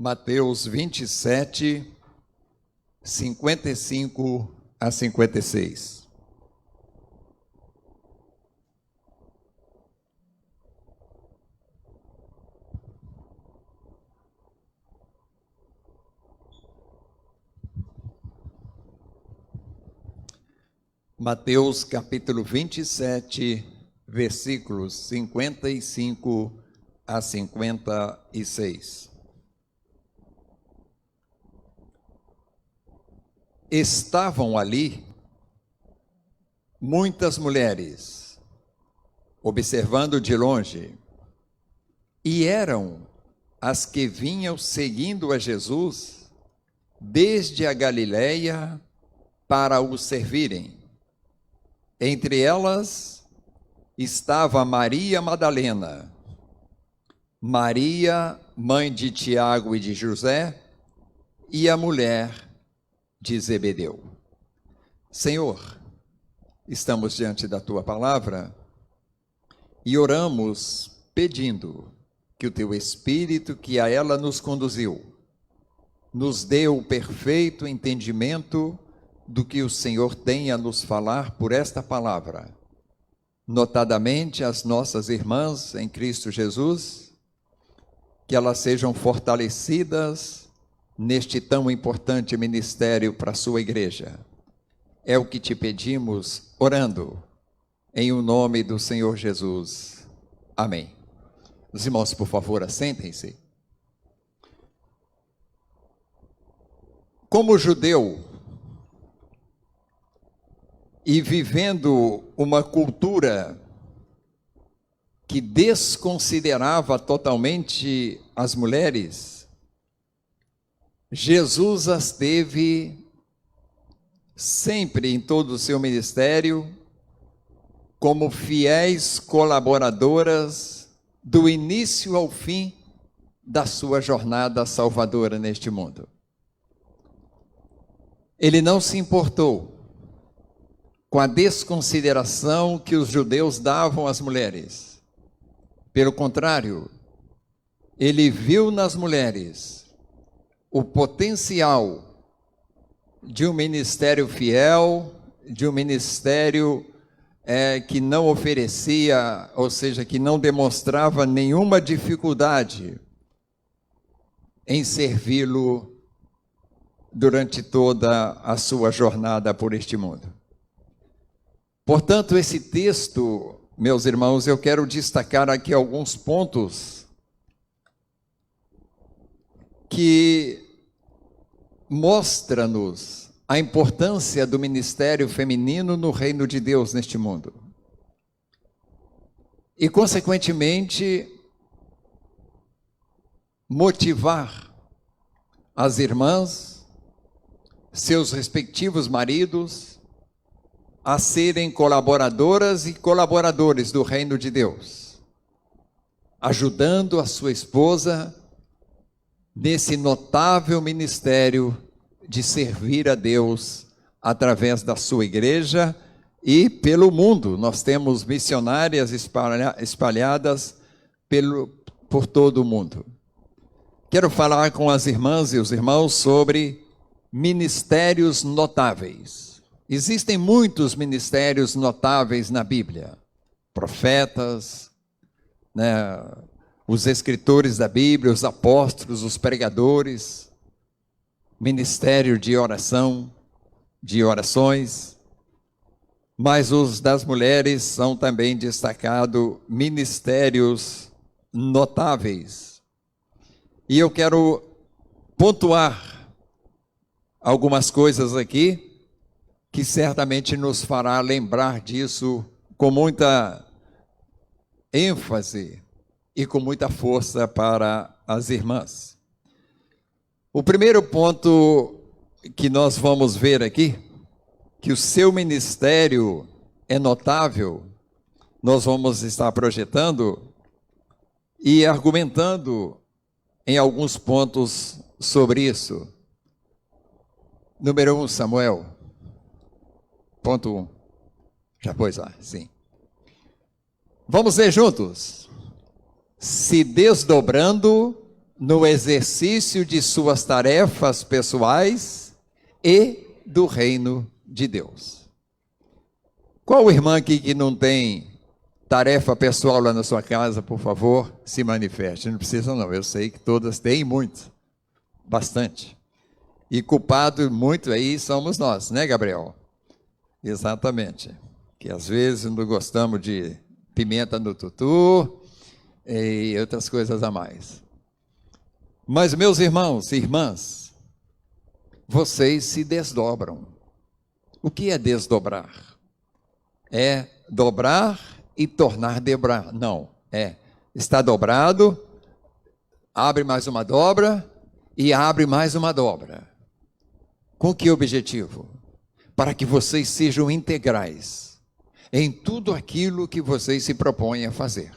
Mateus 27, 55 a 56. Mateus capítulo 27, versículos 55 a 56. Estavam ali muitas mulheres, observando de longe, e eram as que vinham seguindo a Jesus desde a Galileia para o servirem. Entre elas estava Maria Madalena, Maria, mãe de Tiago e de José, e a mulher de Zebedeu. Senhor, estamos diante da Tua palavra e oramos pedindo que o Teu Espírito, que a ela nos conduziu, nos dê o perfeito entendimento do que o Senhor tem a nos falar por esta palavra, notadamente as nossas irmãs em Cristo Jesus, que elas sejam fortalecidas neste tão importante ministério para a sua igreja. É o que te pedimos, orando, em o nome do Senhor Jesus. Amém. Os irmãos, por favor, assentem-se. Como judeu, e vivendo uma cultura que desconsiderava totalmente as mulheres, Jesus as teve sempre em todo o seu ministério como fiéis colaboradoras do início ao fim da sua jornada salvadora neste mundo. Ele não se importou com a desconsideração que os judeus davam às mulheres. Pelo contrário, ele viu nas mulheres o potencial de um ministério fiel, de um ministério que não oferecia, ou seja, que não demonstrava nenhuma dificuldade em servi-lo durante toda a sua jornada por este mundo. Portanto, esse texto, meus irmãos, eu quero destacar aqui alguns pontos que mostra-nos a importância do ministério feminino no reino de Deus neste mundo. E, consequentemente, motivar as irmãs, seus respectivos maridos, a serem colaboradoras e colaboradores do reino de Deus, ajudando a sua esposa nesse notável ministério de servir a Deus através da sua igreja e pelo mundo. Nós temos missionárias espalhadas por todo o mundo. Quero falar com as irmãs e os irmãos sobre ministérios notáveis. Existem muitos ministérios notáveis na Bíblia. Profetas, os escritores da Bíblia, os apóstolos, os pregadores, ministério de oração, de orações, mas os das mulheres são também destacados ministérios notáveis. E eu quero pontuar algumas coisas aqui, que certamente nos fará lembrar disso com muita ênfase e com muita força para as irmãs. O primeiro ponto que nós vamos ver aqui, que o seu ministério é notável, nós vamos estar projetando e argumentando em alguns pontos sobre isso. Número 1, Samuel. Ponto 1. Já pôs lá, sim. Vamos ler juntos. Se desdobrando no exercício de suas tarefas pessoais e do reino de Deus. Qual irmã aqui que não tem tarefa pessoal lá na sua casa, por favor, se manifeste. Não precisa não, eu sei que todas têm muito, bastante. E culpado muito aí somos nós, né, Gabriel? Exatamente. Que às vezes não gostamos de pimenta no tutu e outras coisas a mais. Mas, meus irmãos e irmãs, vocês se desdobram. O que é desdobrar? É dobrar e tornar dobrar. Não, está dobrado, abre mais uma dobra e abre mais uma dobra. Com que objetivo? Para que vocês sejam integrais em tudo aquilo que vocês se propõem a fazer.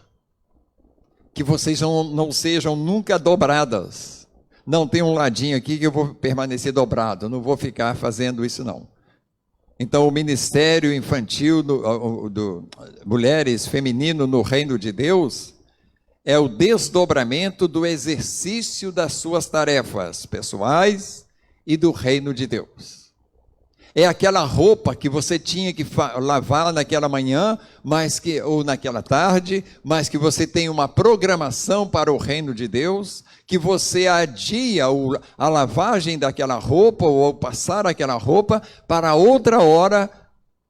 Que vocês não sejam nunca dobradas. Não tem um ladinho aqui que eu vou permanecer dobrado, não vou ficar fazendo isso não. Então o ministério infantil do mulheres feminino no reino de Deus é o desdobramento do exercício das suas tarefas pessoais e do reino de Deus. É aquela roupa que você tinha que lavar naquela manhã, ou naquela tarde, mas que você tem uma programação para o reino de Deus, que você adia a lavagem daquela roupa ou passar aquela roupa para outra hora,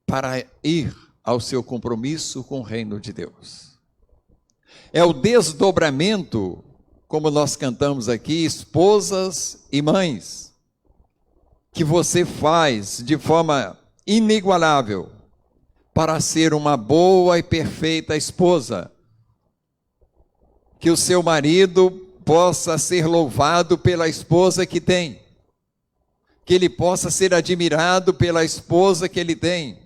para ir ao seu compromisso com o reino de Deus. É o desdobramento, como nós cantamos aqui, esposas e mães, que você faz de forma inigualável para ser uma boa e perfeita esposa. Que o seu marido possa ser louvado pela esposa que tem. Que ele possa ser admirado pela esposa que ele tem.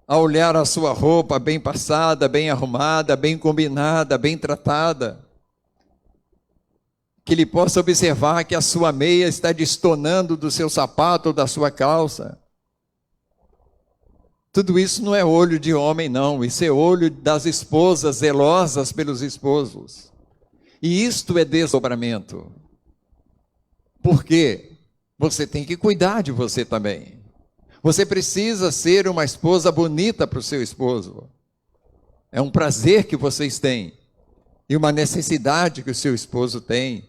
Ao olhar a sua roupa bem passada, bem arrumada, bem combinada, bem tratada. Que ele possa observar que a sua meia está destonando do seu sapato ou da sua calça. Tudo isso não é olho de homem, não. Isso é olho das esposas zelosas pelos esposos. E isto é desdobramento. Por quê? Você tem que cuidar de você também. Você precisa ser uma esposa bonita para o seu esposo. É um prazer que vocês têm. E uma necessidade que o seu esposo tem.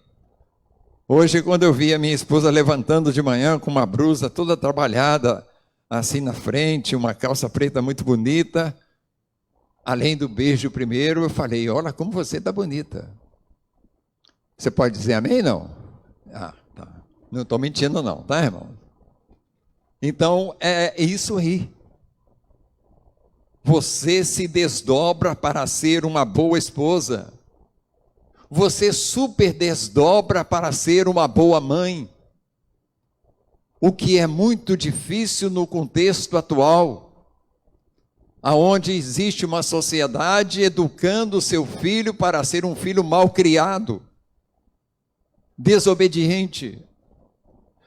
Hoje, quando eu vi a minha esposa levantando de manhã com uma blusa toda trabalhada, assim na frente, uma calça preta muito bonita, além do beijo primeiro, eu falei, olha como você está bonita. Você pode dizer amém, não? Ah, tá. Não estou mentindo não, tá, irmão? Então, é isso aí. Você se desdobra para ser uma boa esposa. Você super desdobra para ser uma boa mãe. O que é muito difícil no contexto atual, aonde existe uma sociedade educando o seu filho para ser um filho mal criado, desobediente.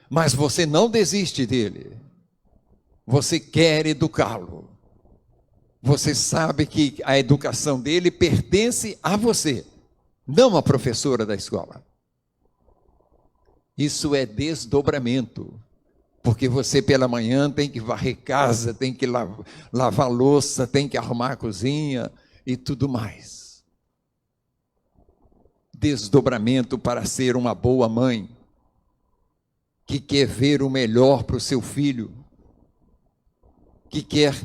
Mas você não desiste dele. Você quer educá-lo. Você sabe que a educação dele pertence a você. Não a professora da escola. Isso é desdobramento. Porque você pela manhã tem que varrer casa, tem que lavar louça, tem que arrumar a cozinha e tudo mais. Desdobramento para ser uma boa mãe, que quer ver o melhor para o seu filho, que quer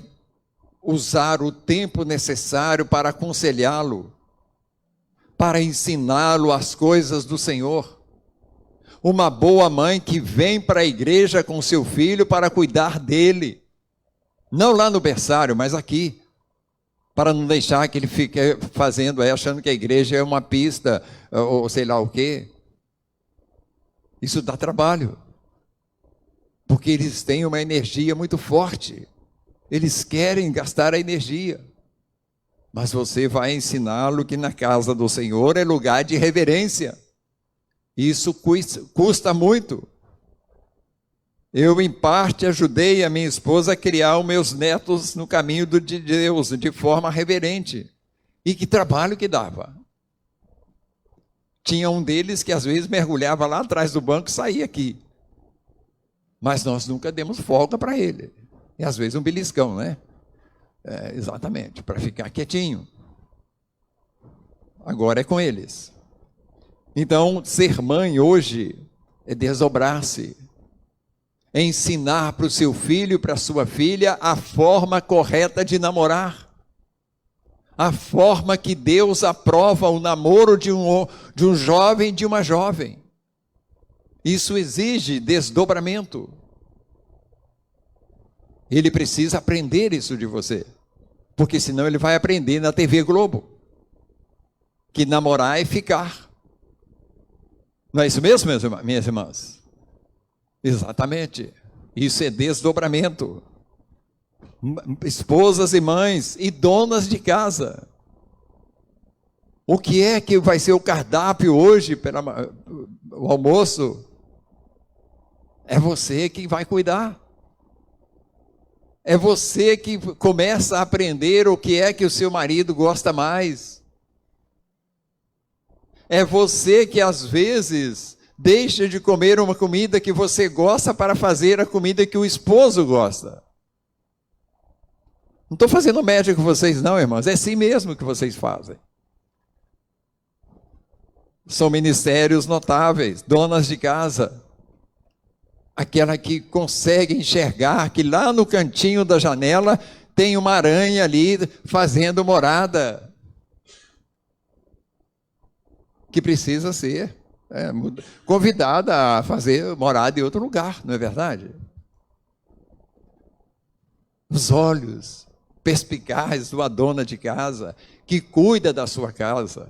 usar o tempo necessário para aconselhá-lo, para ensiná-lo as coisas do Senhor. Uma boa mãe que vem para a igreja com seu filho para cuidar dele. Não lá no berçário, mas aqui. Para não deixar que ele fique fazendo, achando que a igreja é uma pista, ou sei lá o quê. Isso dá trabalho. Porque eles têm uma energia muito forte. Eles querem gastar a energia. Mas você vai ensiná-lo que na casa do Senhor é lugar de reverência. Isso custa muito. Eu, em parte, ajudei a minha esposa a criar os meus netos no caminho de Deus, de forma reverente. E que trabalho que dava. Tinha um deles que às vezes mergulhava lá atrás do banco e saía aqui. Mas nós nunca demos folga para ele. E às vezes um beliscão, né? Exatamente, para ficar quietinho. Agora é com eles. Então, ser mãe hoje é desdobrar-se. É ensinar para o seu filho e para a sua filha a forma correta de namorar. A forma que Deus aprova o namoro de um jovem e de uma jovem. Isso exige desdobramento. Ele precisa aprender isso de você. Porque senão ele vai aprender na TV Globo. Que namorar é ficar. Não é isso mesmo, minhas irmãs? Exatamente. Isso é desdobramento. Esposas e mães e donas de casa. O que é que vai ser o cardápio hoje para o almoço? É você que vai cuidar. É você que começa a aprender o que é que o seu marido gosta mais. É você que às vezes deixa de comer uma comida que você gosta para fazer a comida que o esposo gosta. Não estou fazendo média com vocês não, irmãos. É assim mesmo que vocês fazem. São ministérios notáveis, donas de casa. Aquela que consegue enxergar que lá no cantinho da janela tem uma aranha ali fazendo morada. Que precisa ser convidada a fazer morada em outro lugar, não é verdade? Os olhos perspicazes de uma dona de casa que cuida da sua casa.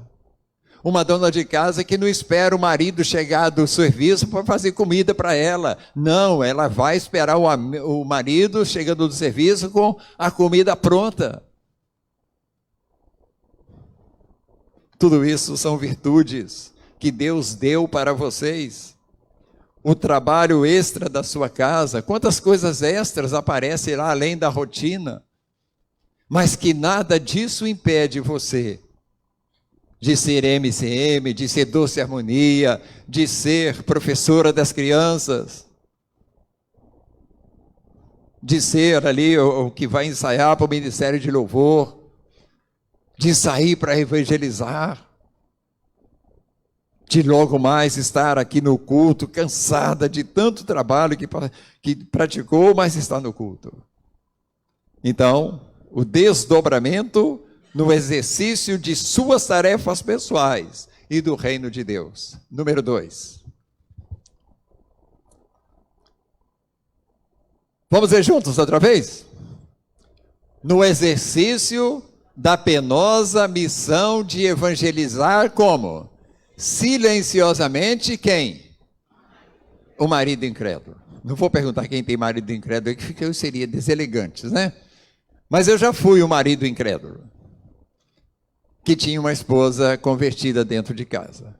Uma dona de casa que não espera o marido chegar do serviço para fazer comida para ela. Não, ela vai esperar o marido chegando do serviço com a comida pronta. Tudo isso são virtudes que Deus deu para vocês. O trabalho extra da sua casa, quantas coisas extras aparecem lá além da rotina, mas que nada disso impede você de ser MCM, de ser Doce Harmonia, de ser professora das crianças, de ser ali o que vai ensaiar para o Ministério de Louvor, de sair para evangelizar, de logo mais estar aqui no culto, cansada de tanto trabalho que praticou, mas está no culto. Então, o desdobramento no exercício de suas tarefas pessoais e do reino de Deus. Número 2. Vamos ver juntos outra vez? No exercício da penosa missão de evangelizar como? Silenciosamente quem? O marido incrédulo. Não vou perguntar quem tem marido incrédulo, que eu seria deselegante, né? Mas eu já fui o marido incrédulo, que tinha uma esposa convertida dentro de casa.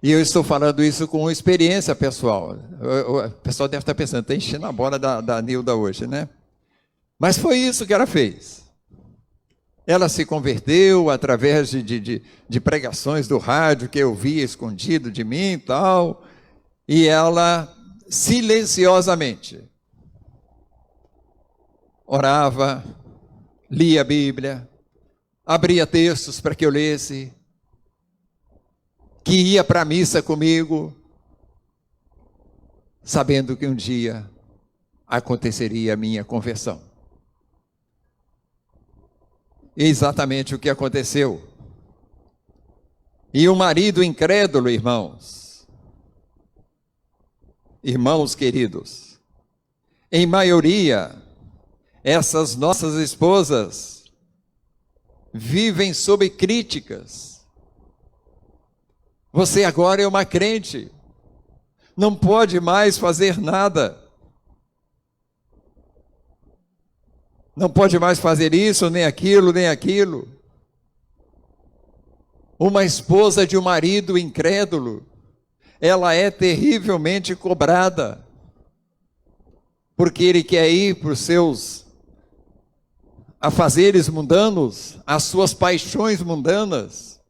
E eu estou falando isso com experiência pessoal. O pessoal deve estar pensando, está enchendo a bola da Nilda hoje, né? Mas foi isso que ela fez. Ela se converteu através de pregações do rádio que eu via escondido de mim e tal. E ela silenciosamente orava, lia a Bíblia, abria textos para que eu lesse, que ia para a missa comigo, sabendo que um dia aconteceria a minha conversão. Exatamente o que aconteceu. E o marido incrédulo, irmãos queridos, em maioria, essas nossas esposas vivem sob críticas. Você agora é uma crente, não pode mais fazer nada. Não pode mais fazer isso, nem aquilo, nem aquilo. Uma esposa de um marido incrédulo, ela é terrivelmente cobrada, porque ele quer ir para os seus afazeres mundanos, as suas paixões mundanas,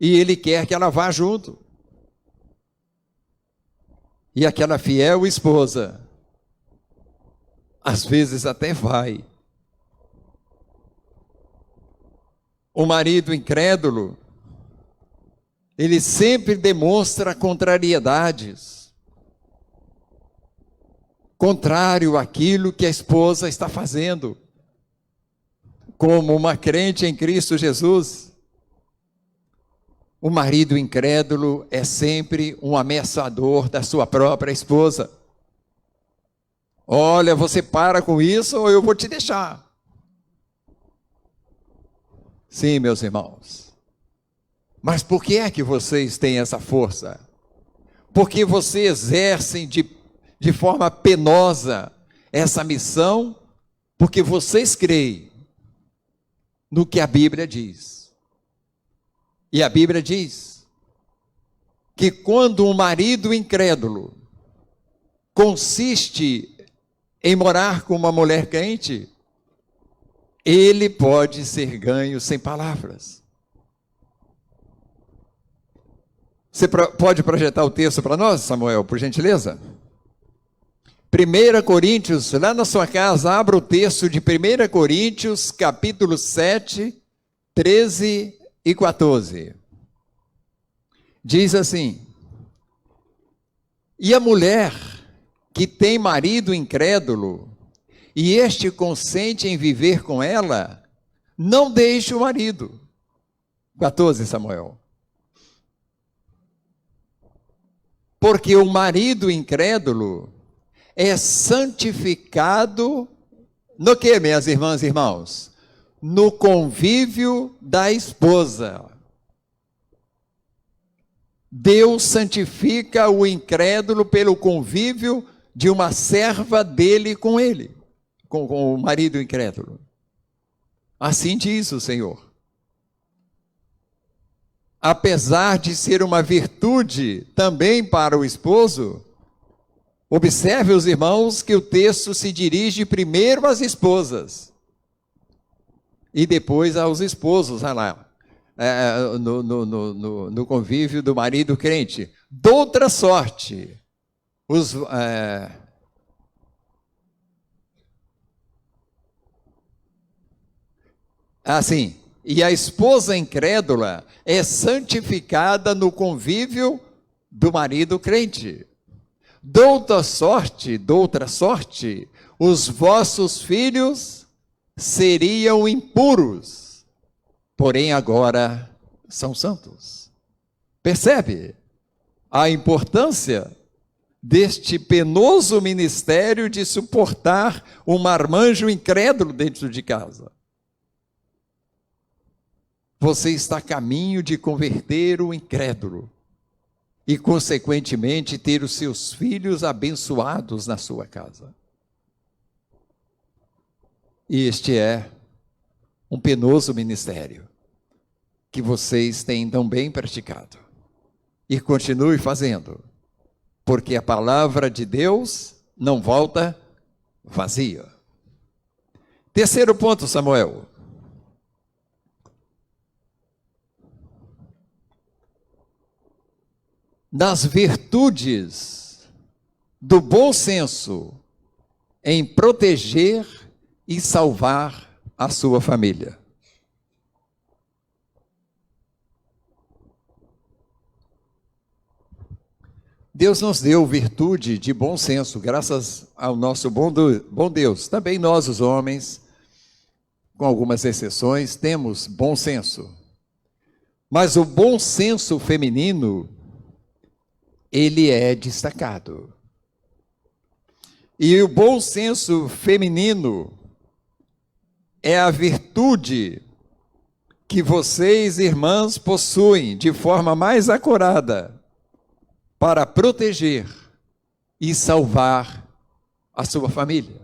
e ele quer que ela vá junto. E aquela fiel esposa, às vezes até vai. O marido incrédulo, ele sempre demonstra contrariedades, contrário àquilo que a esposa está fazendo. Como uma crente em Cristo Jesus, o marido incrédulo é sempre um ameaçador da sua própria esposa. Olha, você para com isso ou eu vou te deixar. Sim, meus irmãos. Mas por que é que vocês têm essa força? Porque vocês exercem de forma penosa essa missão, porque vocês creem no que a Bíblia diz. E a Bíblia diz que quando um marido incrédulo consiste em morar com uma mulher crente, ele pode ser ganho sem palavras. Você pode projetar o texto para nós, Samuel, por gentileza? 1 Coríntios, lá na sua casa, abra o texto de 1 Coríntios, capítulo 7, 13 e 14. Diz assim: e a mulher que tem marido incrédulo, e este consente em viver com ela, não deixe o marido. 14, Samuel. Porque o marido incrédulo é santificado no que, minhas irmãs e irmãos? No convívio da esposa. Deus santifica o incrédulo pelo convívio de uma serva dele com ele, com o marido incrédulo. Assim diz o Senhor. Apesar de ser uma virtude também para o esposo, observe, os irmãos, que o texto se dirige primeiro às esposas e depois aos esposos, olha lá, no convívio do marido crente. Doutra sorte, assim, e a esposa incrédula é santificada no convívio do marido crente. Doutra sorte, os vossos filhos seriam impuros, porém agora são santos. Percebe a importância deste penoso ministério de suportar um marmanjo incrédulo dentro de casa? Você está a caminho de converter o incrédulo e, consequentemente, ter os seus filhos abençoados na sua casa. E este é um penoso ministério que vocês têm tão bem praticado. E continue fazendo, porque a palavra de Deus não volta vazia. Terceiro ponto, Samuel. Das virtudes do bom senso em proteger e salvar a sua família. Deus nos deu virtude de bom senso, graças ao nosso bom Deus. Também nós, os homens, com algumas exceções, temos bom senso. Mas o bom senso feminino, ele é destacado. E o bom senso feminino é a virtude que vocês, irmãs, possuem de forma mais acurada para proteger e salvar a sua família.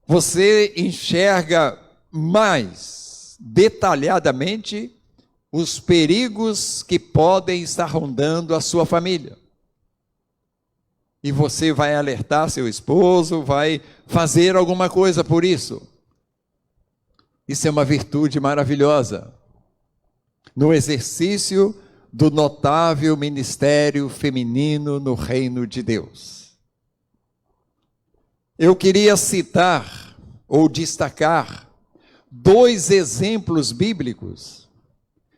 Você enxerga mais detalhadamente os perigos que podem estar rondando a sua família. E você vai alertar seu esposo, vai fazer alguma coisa por isso. Isso é uma virtude maravilhosa. no exercício do notável ministério feminino no reino de Deus. Eu queria citar ou destacar 2 exemplos bíblicos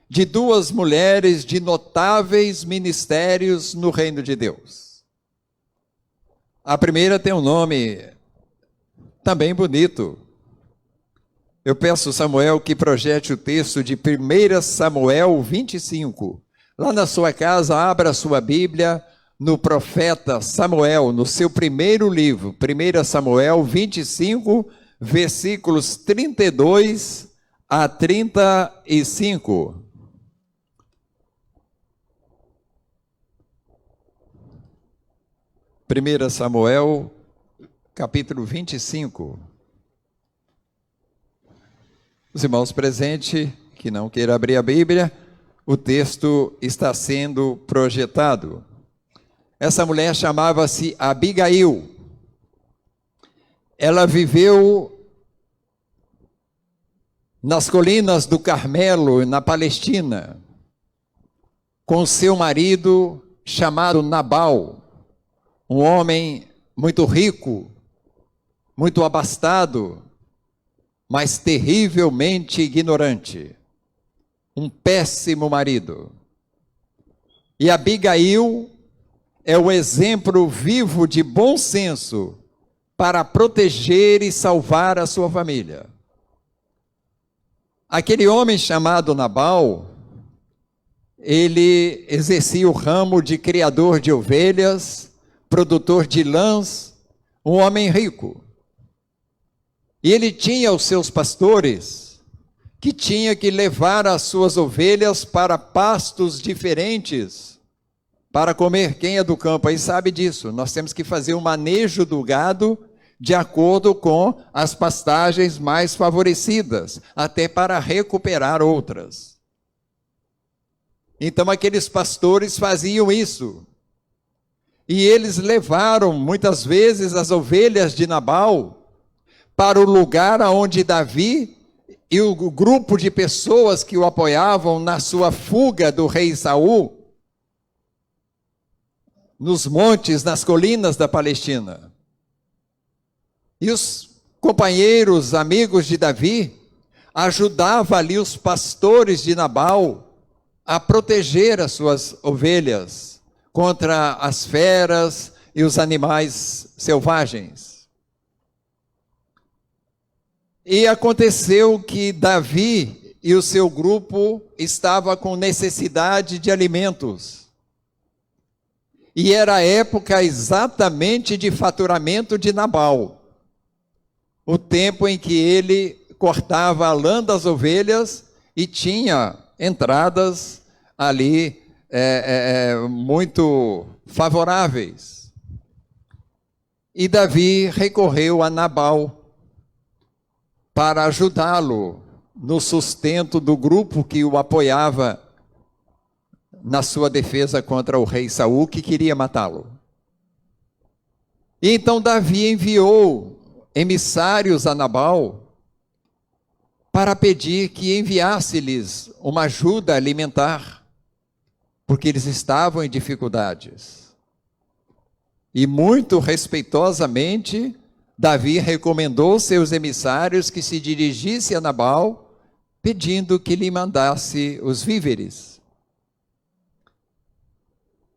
de 2 mulheres de notáveis ministérios no reino de Deus. A primeira tem um nome também bonito. Eu peço, Samuel, que projete o texto de 1 Samuel 25. Lá na sua casa, abra a sua Bíblia no profeta Samuel, no seu primeiro livro, 1 Samuel 25, versículos 32 a 35. Primeira Samuel, capítulo 25. Os irmãos presentes, que não queiram abrir a Bíblia, o texto está sendo projetado. Essa mulher chamava-se Abigail. Ela viveu nas colinas do Carmelo, na Palestina, com seu marido chamado Nabal, um homem muito rico, muito abastado, mas terrivelmente ignorante. Um péssimo marido. E Abigail é o exemplo vivo de bom senso para proteger e salvar a sua família. Aquele homem chamado Nabal, ele exercia o ramo de criador de ovelhas, produtor de lãs, um homem rico. E ele tinha os seus pastores, que tinha que levar as suas ovelhas para pastos diferentes, para comer. Quem é do campo aí sabe disso. Nós temos que fazer o manejo do gado de acordo com as pastagens mais favorecidas, até para recuperar outras. Então aqueles pastores faziam isso. E eles levaram muitas vezes as ovelhas de Nabal para o lugar onde Davi e o grupo de pessoas que o apoiavam na sua fuga do rei Saul, nos montes, nas colinas da Palestina. E os companheiros, amigos de Davi, ajudavam ali os pastores de Nabal a proteger as suas ovelhas contra as feras e os animais selvagens. E aconteceu que Davi e o seu grupo estavam com necessidade de alimentos. E era a época exatamente de faturamento de Nabal. O tempo em que ele cortava a lã das ovelhas e tinha entradas ali muito favoráveis. E Davi recorreu a Nabal para ajudá-lo no sustento do grupo que o apoiava na sua defesa contra o rei Saul, que queria matá-lo. E então Davi enviou emissários a Nabal para pedir que enviasse-lhes uma ajuda alimentar, porque eles estavam em dificuldades. E muito respeitosamente, Davi recomendou seus emissários que se dirigissem a Nabal, pedindo que lhe mandasse os víveres.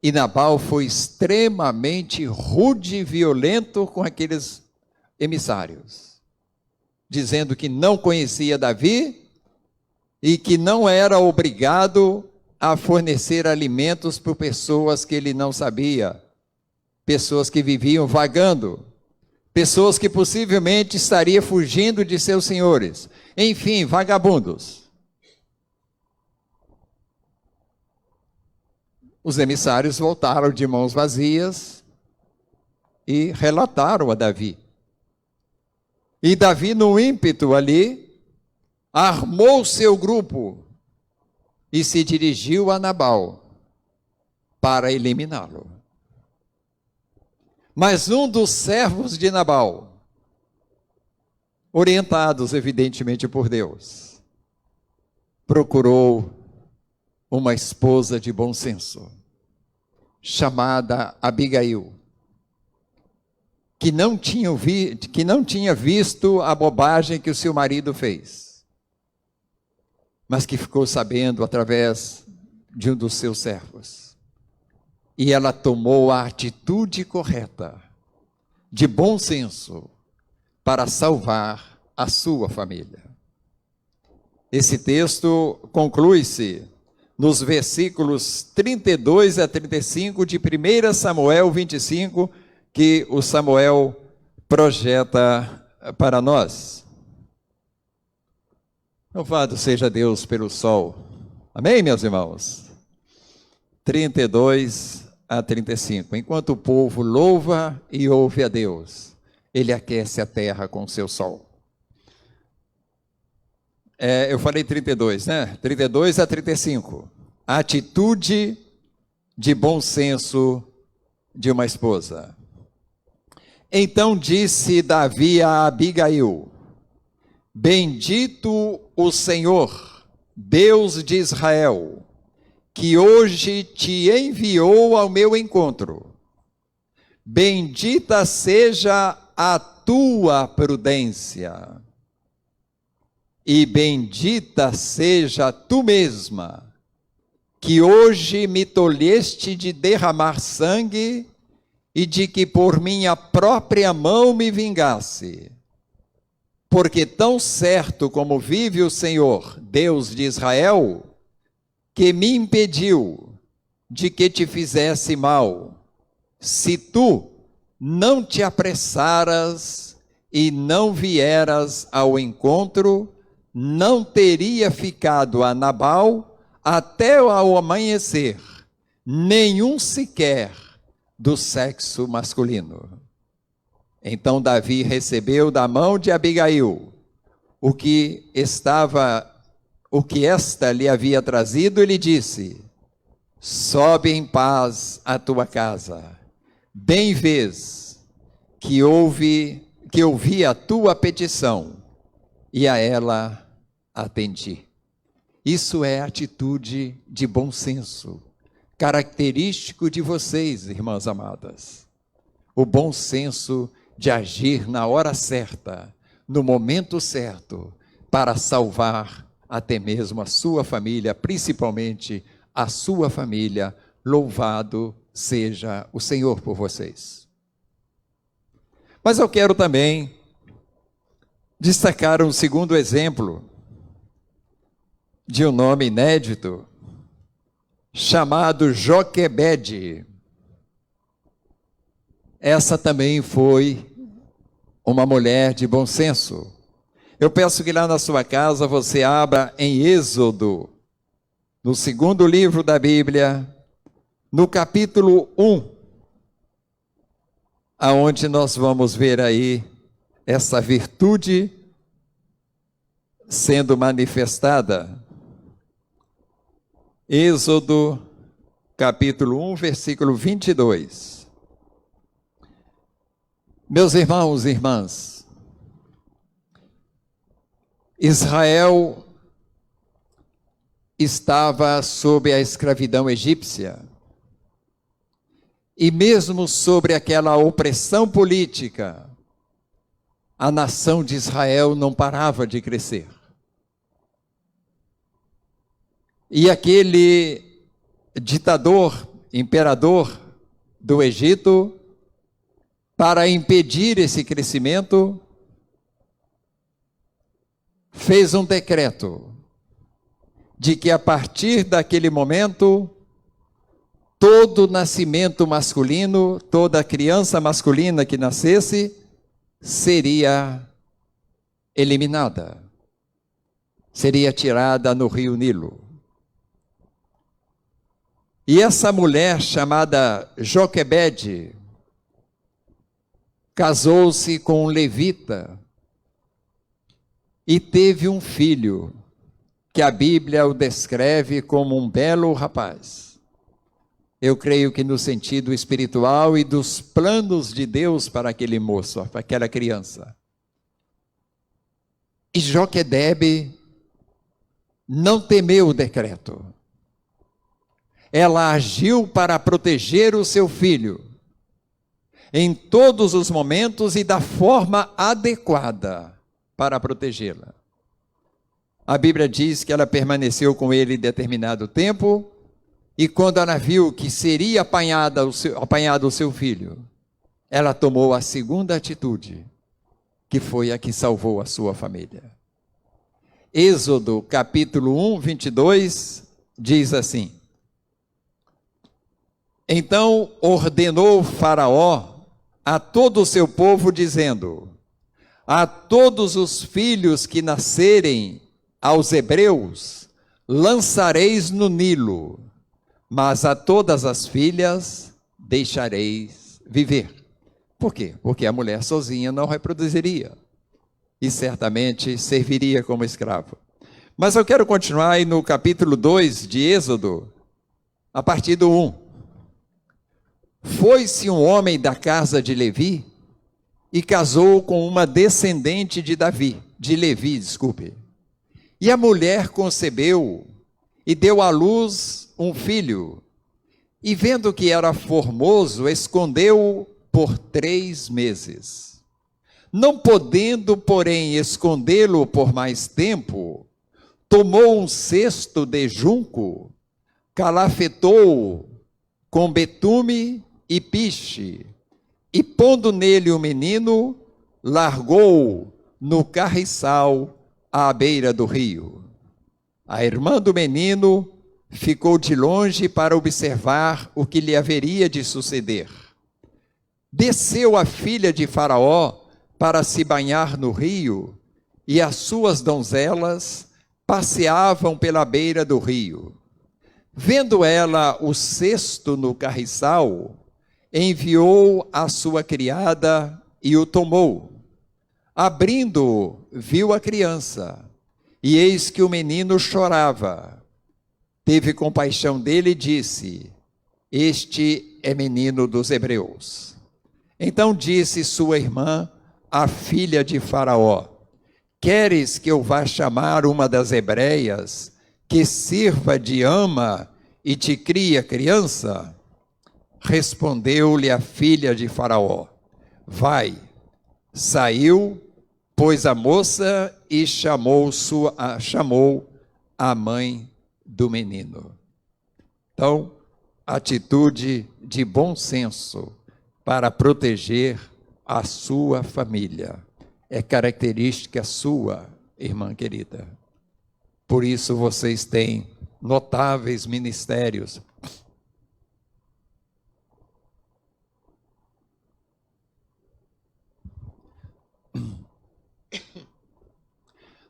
E Nabal foi extremamente rude e violento com aqueles emissários, dizendo que não conhecia Davi e que não era obrigado a fornecer alimentos por pessoas que ele não sabia, pessoas que viviam vagando, pessoas que possivelmente estariam fugindo de seus senhores, enfim, vagabundos. Os emissários voltaram de mãos vazias e relataram a Davi. E Davi, no ímpeto ali, armou seu grupo e se dirigiu a Nabal para eliminá-lo. Mas um dos servos de Nabal, orientados evidentemente por Deus, procurou uma esposa de bom senso, chamada Abigail, que não tinha visto a bobagem que o seu marido fez, mas que ficou sabendo através de um dos seus servos. E ela tomou a atitude correta, de bom senso, para salvar a sua família. Esse texto conclui-se nos versículos 32 a 35 de 1 Samuel 25, que o Samuel projeta para nós. Louvado seja Deus pelo sol. Amém, meus irmãos? 32 a 35. Enquanto o povo louva e ouve a Deus, ele aquece a terra com o seu sol. Eu falei 32, né? 32 a 35. A atitude de bom senso de uma esposa. Então disse Davi a Abigail: Bendito o Senhor, Deus de Israel, que hoje te enviou ao meu encontro. Bendita seja a tua prudência, e bendita seja tu mesma, que hoje me tolheste de derramar sangue e de que por minha própria mão me vingasse. Porque tão certo como vive o Senhor, Deus de Israel, que me impediu de que te fizesse mal, se tu não te apressaras e não vieras ao encontro, não teria ficado a Nabal até ao amanhecer, nenhum sequer do sexo masculino. Então Davi recebeu da mão de Abigail o que esta lhe havia trazido e lhe disse: sobe em paz à tua casa. Bem vês que ouvi a tua petição e a ela atendi. Isso é atitude de bom senso, característico de vocês, irmãs amadas. O bom senso de agir na hora certa, no momento certo, para salvar até mesmo a sua família, principalmente a sua família. Louvado seja o Senhor por vocês. Mas eu quero também destacar um segundo exemplo de um nome inédito, chamado Joquebede. Essa também foi uma mulher de bom senso. Eu peço que lá na sua casa você abra em Êxodo, no segundo livro da Bíblia, no capítulo 1, aonde nós vamos ver aí essa virtude sendo manifestada. Êxodo, capítulo 1, versículo 22. Meus irmãos e irmãs, Israel estava sob a escravidão egípcia, e mesmo sobre aquela opressão política, a nação de Israel não parava de crescer. E aquele ditador, imperador do Egito, para impedir esse crescimento, fez um decreto de que a partir daquele momento, todo nascimento masculino, toda criança masculina que nascesse, seria eliminada, seria tirada no rio Nilo. E essa mulher chamada Joquebede casou-se com um levita e teve um filho, que a Bíblia o descreve como um belo rapaz. Eu creio que no sentido espiritual e dos planos de Deus para aquele moço, para aquela criança. E Joquebede não temeu o decreto. ela agiu para proteger o seu filho em todos os momentos e da forma adequada para protegê-la. A Bíblia diz que ela permaneceu com ele determinado tempo, e quando ela viu que seria apanhado o seu filho, ela tomou a segunda atitude, que foi a que salvou a sua família. Êxodo capítulo 1, 22, diz assim: Então ordenou Faraó a todo o seu povo, dizendo: a todos os filhos que nascerem aos hebreus lançareis no Nilo, mas a todas as filhas deixareis viver. Por quê? Porque a mulher sozinha não reproduziria e certamente serviria como escravo. Mas eu quero continuar aí no capítulo 2 de Êxodo, a partir do 1. Foi-se um homem da casa de Levi e casou com uma descendente de Levi. E a mulher concebeu e deu à luz um filho. E vendo que era formoso, escondeu-o por 3 meses. Não podendo, porém, escondê-lo por mais tempo, tomou um cesto de junco, calafetou-o com betume e piche, e pondo nele o menino, largou-o no carriçal à beira do rio. A irmã do menino ficou de longe para observar o que lhe haveria de suceder. Desceu a filha de Faraó para se banhar no rio, e as suas donzelas passeavam pela beira do rio. Vendo ela o cesto no carriçal, enviou a sua criada e o tomou. Abrindo, viu a criança, e eis que o menino chorava. Teve compaixão dele e disse: este é menino dos hebreus. Então disse sua irmã, a filha de Faraó: queres que eu vá chamar uma das hebreias, que sirva de ama e te crie a criança? Respondeu-lhe a filha de Faraó: vai. Saiu, pois, a moça e chamou a mãe do menino. Então, atitude de bom senso para proteger a sua família é característica sua, irmã querida. Por isso vocês têm notáveis ministérios.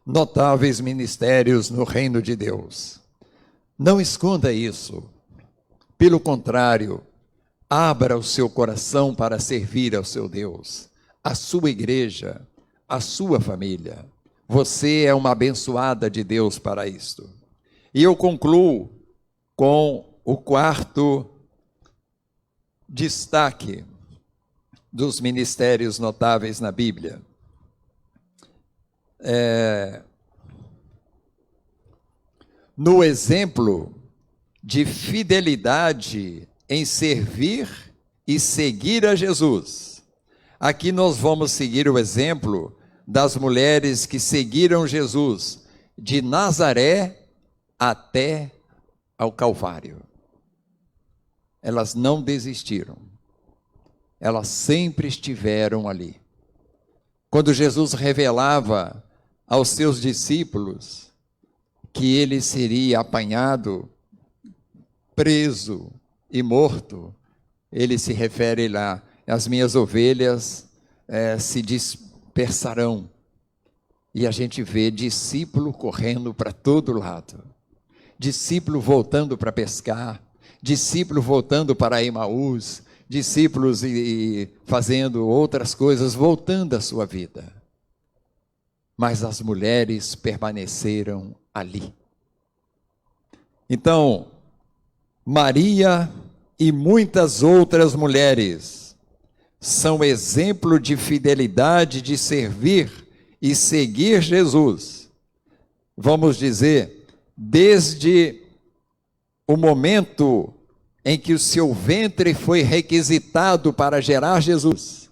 Notáveis ministérios no reino de Deus. Não esconda isso. Pelo contrário, abra o seu coração para servir ao seu Deus, a sua igreja, a sua família. Você é uma abençoada de Deus para isto. E eu concluo com o quarto destaque dos ministérios notáveis na Bíblia. No exemplo de fidelidade em servir e seguir a Jesus. Aqui nós vamos seguir o exemplo das mulheres que seguiram Jesus de Nazaré até ao Calvário. Elas não desistiram. Elas sempre estiveram ali. Quando Jesus revelava aos seus discípulos que ele seria apanhado, preso e morto, ele se refere lá: as minhas ovelhas se dispersarão. E a gente vê discípulo correndo para todo lado, discípulo voltando para pescar, discípulo voltando para Emaús, discípulos e fazendo outras coisas, voltando à sua vida. Mas as mulheres permaneceram ali. Então, Maria e muitas outras mulheres são exemplo de fidelidade, de servir e seguir Jesus. Vamos dizer, desde o momento em que o seu ventre foi requisitado para gerar Jesus,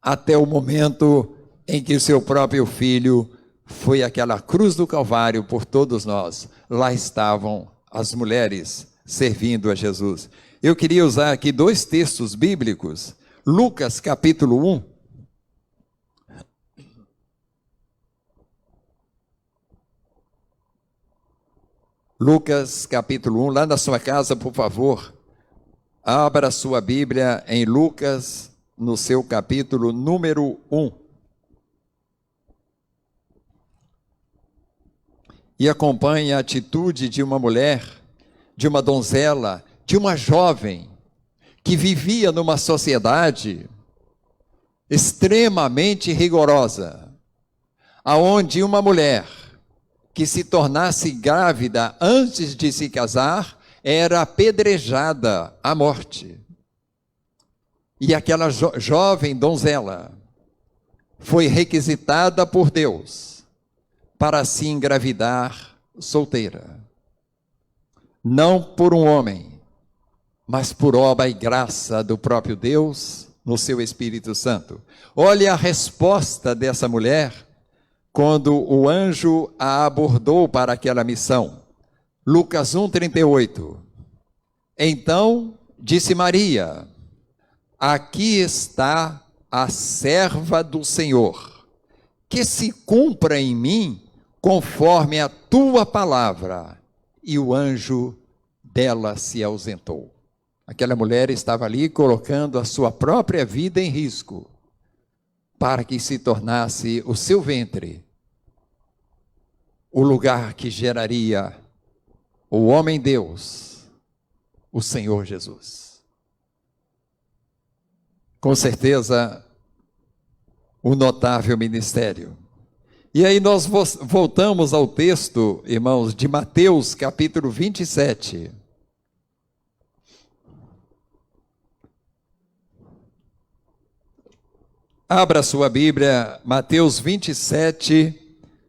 até o momento em que o seu próprio filho foi àquela cruz do Calvário por todos nós. Lá estavam as mulheres servindo a Jesus. Eu queria usar aqui 2 textos bíblicos. Lucas capítulo 1. Lucas capítulo 1, lá na sua casa, por favor, abra sua Bíblia em Lucas, no seu capítulo número 1. E acompanhe a atitude de uma mulher, de uma donzela, de uma jovem, que vivia numa sociedade extremamente rigorosa, aonde uma mulher que se tornasse grávida antes de se casar era apedrejada à morte. E aquela jovem donzela foi requisitada por Deus para se engravidar solteira. Não por um homem, mas por obra e graça do próprio Deus no seu Espírito Santo. Olha a resposta dessa mulher quando o anjo a abordou para aquela missão. Lucas 1:38. Então disse Maria: aqui está a serva do Senhor, que se cumpra em mim conforme a tua palavra. E o anjo dela se ausentou. Aquela mulher estava ali colocando a sua própria vida em risco, para que se tornasse o seu ventre o lugar que geraria o homem-Deus, o Senhor Jesus. Com certeza, um notável ministério. E aí nós voltamos ao texto, irmãos, de Mateus capítulo 27. Abra sua Bíblia, Mateus 27,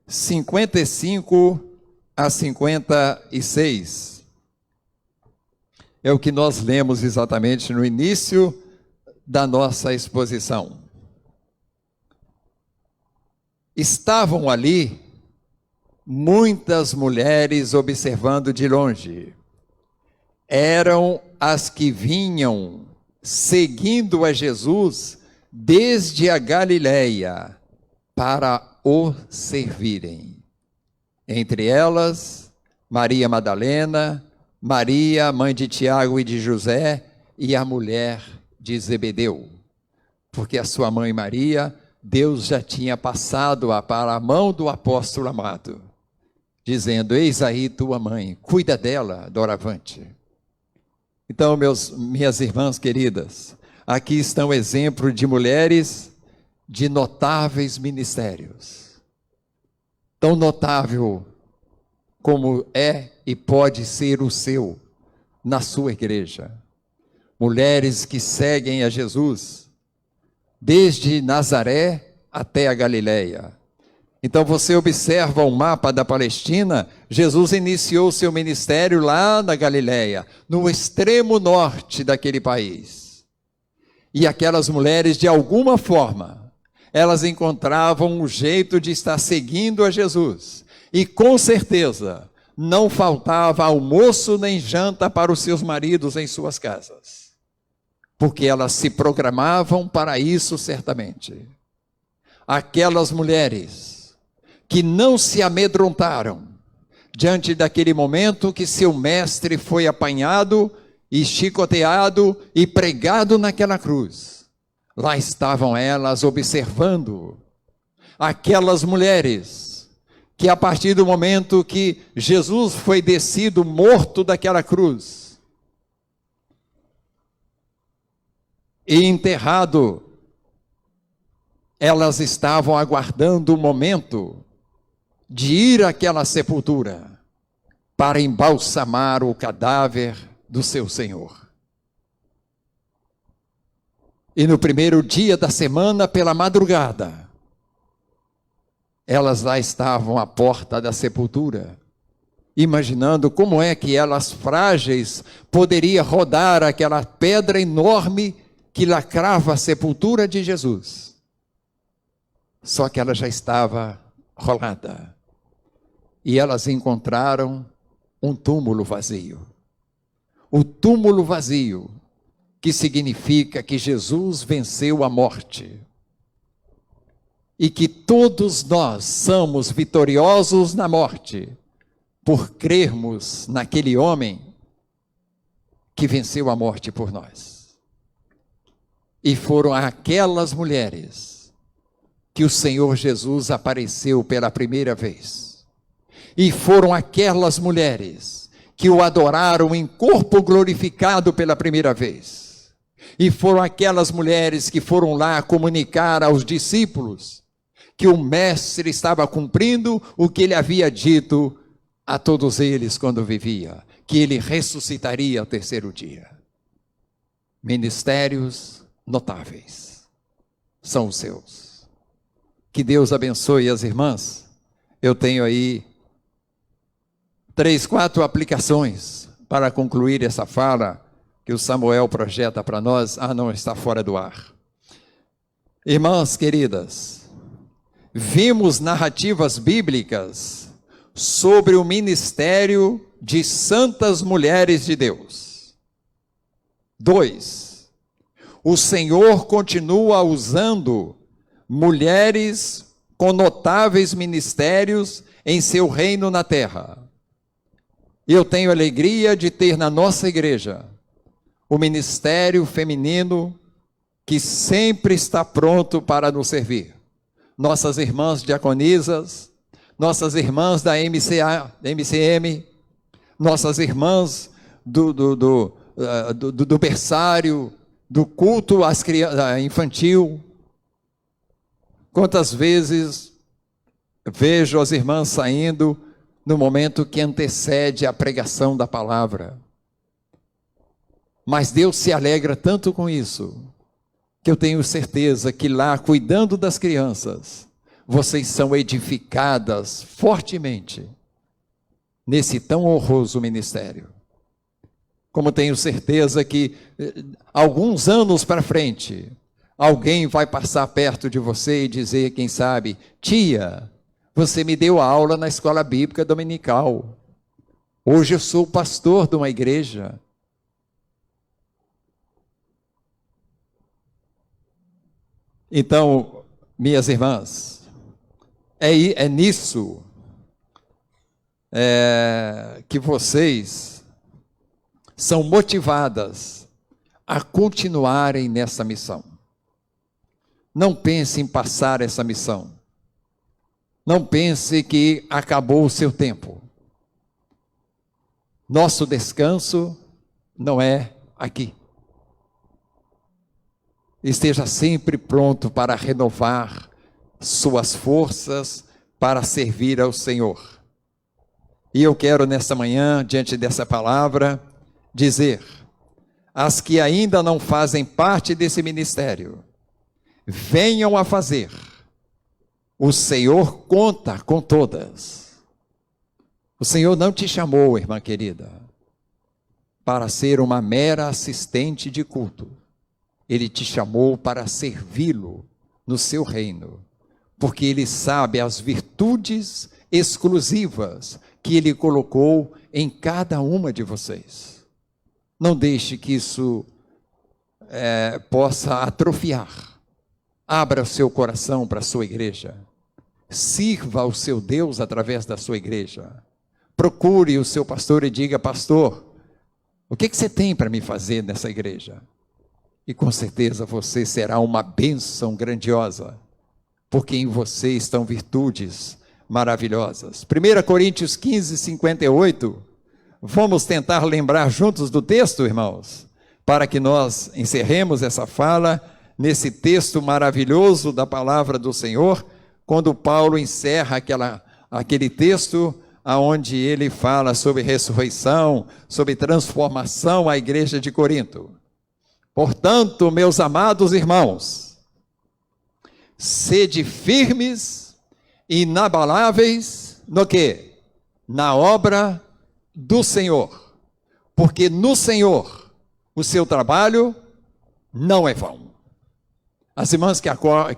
55 a 56. É o que nós lemos exatamente no início da nossa exposição. Estavam ali muitas mulheres observando de longe. Eram as que vinham seguindo a Jesus desde a Galileia para o servirem. Entre elas, Maria Madalena, Maria, mãe de Tiago e de José, e a mulher de Zebedeu. Porque a sua mãe Maria, Deus já tinha passado para a mão do apóstolo amado, dizendo: eis aí tua mãe, cuida dela, doravante. Então, minhas irmãs queridas, aqui estão exemplos de mulheres de notáveis ministérios. Tão notável como é e pode ser o seu, na sua igreja. Mulheres que seguem a Jesus, desde Nazaré até a Galileia. Então você observa o mapa da Palestina, Jesus iniciou seu ministério lá na Galileia, no extremo norte daquele país. E aquelas mulheres, de alguma forma, elas encontravam um jeito de estar seguindo a Jesus. E com certeza, não faltava almoço nem janta para os seus maridos em suas casas. Porque elas se programavam para isso certamente. Aquelas mulheres que não se amedrontaram diante daquele momento que seu mestre foi apanhado e chicoteado e pregado naquela cruz. Lá estavam elas observando. Aquelas mulheres que a partir do momento que Jesus foi descido morto daquela cruz e enterrado, elas estavam aguardando o momento de ir àquela sepultura para embalsamar o cadáver do seu Senhor. E no primeiro dia da semana, pela madrugada, elas lá estavam à porta da sepultura, imaginando como é que elas frágeis poderia rodar aquela pedra enorme que lacrava a sepultura de Jesus. Só que ela já estava rolada. E elas encontraram um túmulo vazio. O túmulo vazio, que significa que Jesus venceu a morte. E que todos nós somos vitoriosos na morte, por crermos naquele homem que venceu a morte por nós. E foram aquelas mulheres que o Senhor Jesus apareceu pela primeira vez. E foram aquelas mulheres que o adoraram em corpo glorificado pela primeira vez. E foram aquelas mulheres que foram lá comunicar aos discípulos que o mestre estava cumprindo o que ele havia dito a todos eles quando vivia, que ele ressuscitaria ao terceiro dia. Ministérios notáveis são os seus. Que Deus abençoe as irmãs. Eu tenho aí 3, 4 aplicações para concluir essa fala que o Samuel projeta para nós. Não, está fora do ar. Irmãs queridas, vimos narrativas bíblicas sobre o ministério de santas mulheres de Deus. 2, o Senhor continua usando mulheres com notáveis ministérios em seu reino na terra. Eu tenho alegria de ter na nossa igreja o ministério feminino que sempre está pronto para nos servir. Nossas irmãs diaconisas, nossas irmãs da MCM, nossas irmãs do berçário, do culto às crianças, infantil. Quantas vezes vejo as irmãs saindo no momento que antecede a pregação da palavra. Mas Deus se alegra tanto com isso, que eu tenho certeza que lá, cuidando das crianças, vocês são edificadas fortemente nesse tão honroso ministério. Como tenho certeza que alguns anos para frente, alguém vai passar perto de você e dizer, quem sabe, tia, você me deu aula na escola bíblica dominical. Hoje eu sou pastor de uma igreja. Então, minhas irmãs, é nisso que vocês são motivadas a continuarem nessa missão. Não pense em passar essa missão. Não pense que acabou o seu tempo. Nosso descanso não é aqui. Esteja sempre pronto para renovar suas forças para servir ao Senhor. E eu quero nesta manhã, diante dessa palavra, dizer: as que ainda não fazem parte desse ministério, venham a fazer. O Senhor conta com todas. O Senhor não te chamou, irmã querida, para ser uma mera assistente de culto. Ele te chamou para servi-lo no seu reino, porque Ele sabe as virtudes exclusivas que Ele colocou em cada uma de vocês. Não deixe que isso possa atrofiar. Abra o seu coração para a sua igreja. Sirva ao seu Deus através da sua igreja. Procure o seu pastor e diga: pastor, o que você tem para me fazer nessa igreja? E com certeza você será uma bênção grandiosa, porque em você estão virtudes maravilhosas. 1 Coríntios 15, 58. Vamos tentar lembrar juntos do texto, irmãos, para que nós encerremos essa fala nesse texto maravilhoso da palavra do Senhor, quando Paulo encerra aquele texto onde ele fala sobre ressurreição, sobre transformação à igreja de Corinto. Portanto, meus amados irmãos, sede firmes, inabaláveis, no quê? na obra do Senhor, porque no Senhor o seu trabalho não é vão. As irmãs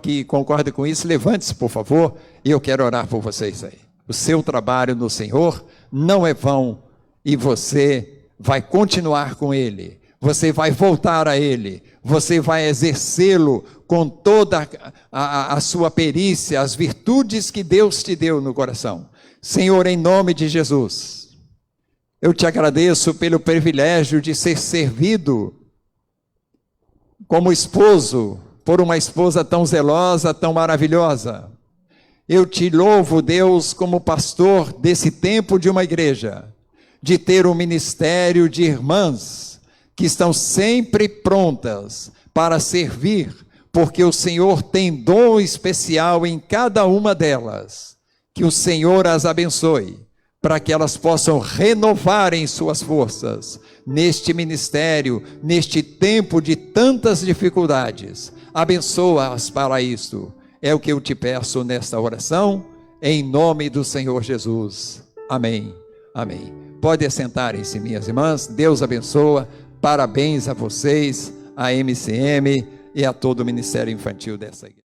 que concordam com isso, levante-se, por favor, e eu quero orar por vocês aí. O seu trabalho no Senhor não é vão, e você vai continuar com Ele, você vai voltar a Ele, você vai exercê-lo com toda a sua perícia, as virtudes que Deus te deu no coração. Senhor, em nome de Jesus, eu te agradeço pelo privilégio de ser servido como esposo por uma esposa tão zelosa, tão maravilhosa. Eu te louvo, Deus, como pastor desse tempo de uma igreja, de ter um ministério de irmãs que estão sempre prontas para servir, porque o Senhor tem dom especial em cada uma delas. Que o Senhor as abençoe, para que elas possam renovarem suas forças neste ministério, neste tempo de tantas dificuldades. Abençoa-as para isso. É o que eu te peço nesta oração, em nome do Senhor Jesus. Amém. Amém. Pode assentarem-se, minhas irmãs. Deus abençoa. Parabéns a vocês, a MCM e a todo o Ministério Infantil dessa igreja.